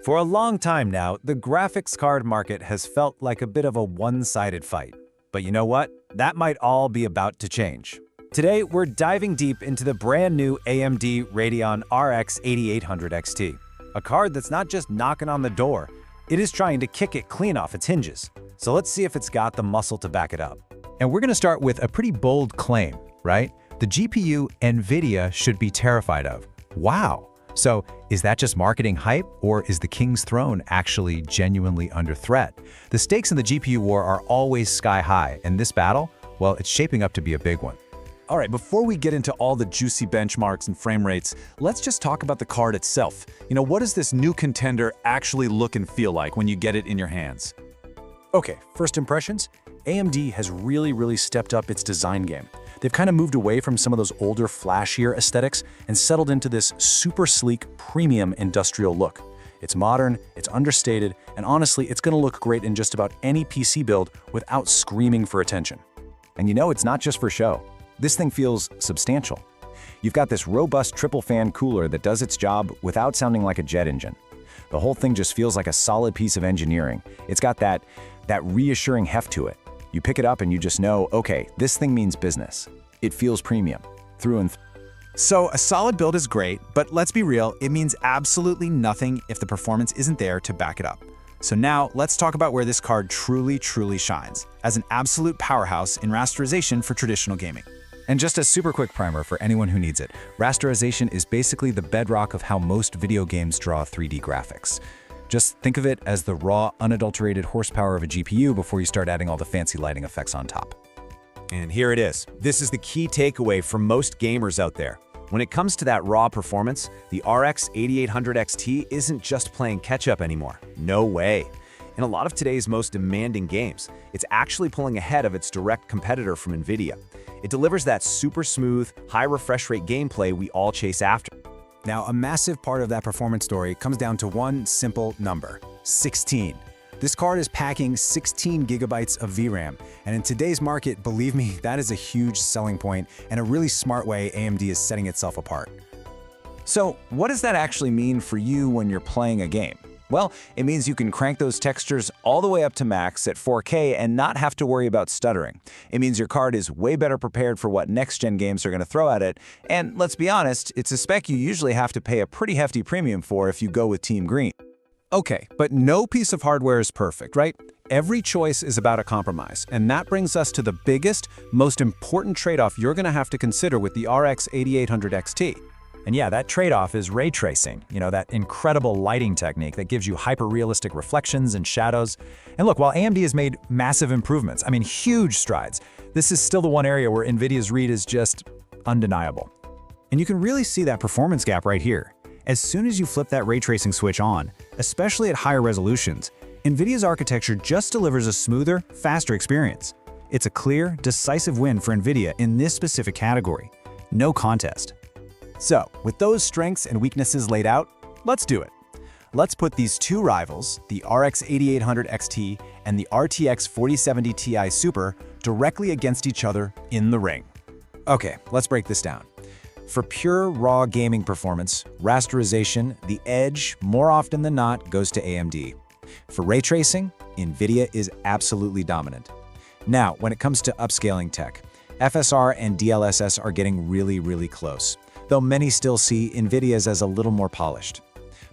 For a long time now, the graphics card market has felt like a bit of a one-sided fight. But you know what? That might all be about to change. Today, we're diving deep into the brand new AMD Radeon RX 8800 XT, a card that's not just knocking on the door, it is trying to kick it clean off its hinges. So let's see if it's got the muscle to back it up. And we're going to start with a pretty bold claim, right? The GPU Nvidia should be terrified of. Wow! So is that just marketing hype, or is the king's throne actually genuinely under threat? The stakes in the GPU war are always sky high, and this battle, well, it's shaping up to be a big one. All right, before we get into all the juicy benchmarks and frame rates, let's just talk about the card itself. What does this new contender actually look and feel like when you get it in your hands? Okay, first impressions? AMD has really stepped up its design game. They've kind of moved away from some of those older, flashier aesthetics and settled into this super sleek, premium industrial look. It's modern, it's understated, and honestly, it's going to look great in just about any PC build without screaming for attention. And it's not just for show. This thing feels substantial. You've got this robust triple-fan cooler that does its job without sounding like a jet engine. The whole thing just feels like a solid piece of engineering. It's got that reassuring heft to it. You pick it up and you just know, okay, this thing means business. It feels premium, through and through. So a solid build is great, but let's be real, it means absolutely nothing if the performance isn't there to back it up. So now let's talk about where this card truly shines, as an absolute powerhouse in rasterization for traditional gaming. And just a super quick primer for anyone who needs it, rasterization is basically the bedrock of how most video games draw 3D graphics. Just think of it as the raw, unadulterated horsepower of a GPU before you start adding all the fancy lighting effects on top. And here it is. This is the key takeaway for most gamers out there. When it comes to that raw performance, the RX 8800 XT isn't just playing catch-up anymore. No way. In a lot of today's most demanding games, it's actually pulling ahead of its direct competitor from Nvidia. It delivers that super smooth, high refresh rate gameplay we all chase after. Now, a massive part of that performance story comes down to one simple number: 16. This card is packing 16 gigabytes of VRAM, and in today's market, believe me, that is a huge selling point and a really smart way AMD is setting itself apart. So, what does that actually mean for you when you're playing a game? Well, it means you can crank those textures all the way up to max at 4K and not have to worry about stuttering. It means your card is way better prepared for what next-gen games are going to throw at it, and let's be honest, it's a spec you usually have to pay a pretty hefty premium for if you go with Team Green. Okay, but no piece of hardware is perfect, right? Every choice is about a compromise, and that brings us to the biggest, most important trade-off you're going to have to consider with the RX 8800 XT. And yeah, that trade-off is ray tracing, that incredible lighting technique that gives you hyper-realistic reflections and shadows. And look, while AMD has made massive improvements, huge strides, this is still the one area where NVIDIA's read is just undeniable. And you can really see that performance gap right here. As soon as you flip that ray tracing switch on, especially at higher resolutions, NVIDIA's architecture just delivers a smoother, faster experience. It's a clear, decisive win for NVIDIA in this specific category. No contest. So, with those strengths and weaknesses laid out, let's do it. Let's put these two rivals, the RX 8800 XT and the RTX 4070 Ti Super, directly against each other in the ring. Okay, let's break this down. For pure raw gaming performance, rasterization, the edge, more often than not, goes to AMD. For ray tracing, NVIDIA is absolutely dominant. Now, when it comes to upscaling tech, FSR and DLSS are getting really close, though many still see NVIDIA's as a little more polished.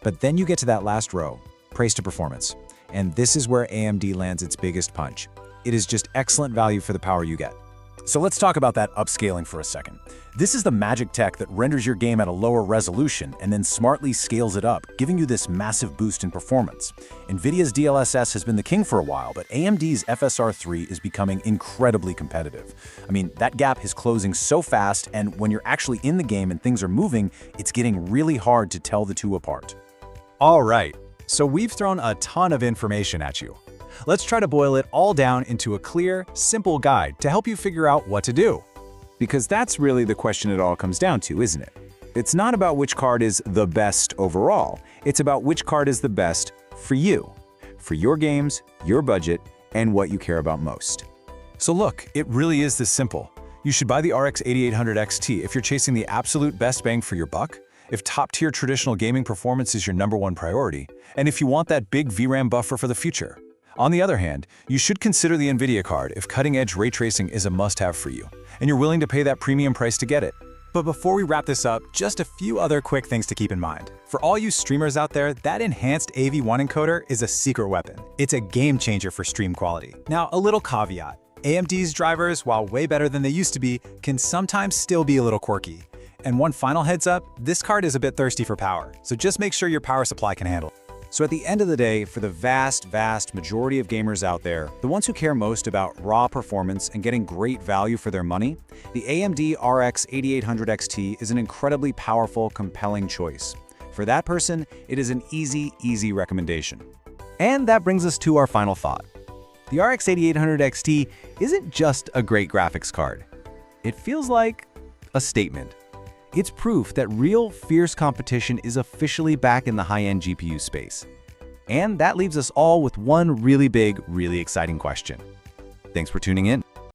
But then you get to that last row, praise to performance, and this is where AMD lands its biggest punch. It is just excellent value for the power you get. So let's talk about that upscaling for a second. This is the magic tech that renders your game at a lower resolution and then smartly scales it up, giving you this massive boost in performance. NVIDIA's DLSS has been the king for a while, but AMD's FSR3 is becoming incredibly competitive. That gap is closing so fast, and when you're actually in the game and things are moving, it's getting really hard to tell the two apart. All right, so we've thrown a ton of information at you. Let's try to boil it all down into a clear, simple guide to help you figure out what to do. Because that's really the question it all comes down to, isn't it? It's not about which card is the best overall. It's about which card is the best for you, for your games, your budget, and what you care about most. So look, it really is this simple. You should buy the RX 8800 XT if you're chasing the absolute best bang for your buck, if top-tier traditional gaming performance is your #1 priority, and if you want that big VRAM buffer for the future. On the other hand, you should consider the Nvidia card if cutting-edge ray tracing is a must-have for you, and you're willing to pay that premium price to get it. But before we wrap this up, just a few other quick things to keep in mind. For all you streamers out there, that enhanced AV1 encoder is a secret weapon. It's a game changer for stream quality. Now, a little caveat. AMD's drivers, while way better than they used to be, can sometimes still be a little quirky. And one final heads up, this card is a bit thirsty for power, so just make sure your power supply can handle it. So at the end of the day, for the vast majority of gamers out there, the ones who care most about raw performance and getting great value for their money, the AMD RX 8800 XT is an incredibly powerful, compelling choice. For that person, it is an easy recommendation. And that brings us to our final thought. The RX 8800 XT isn't just a great graphics card. It feels like a statement. It's proof that real, fierce competition is officially back in the high-end GPU space. And that leaves us all with one really big, really exciting question. Thanks for tuning in.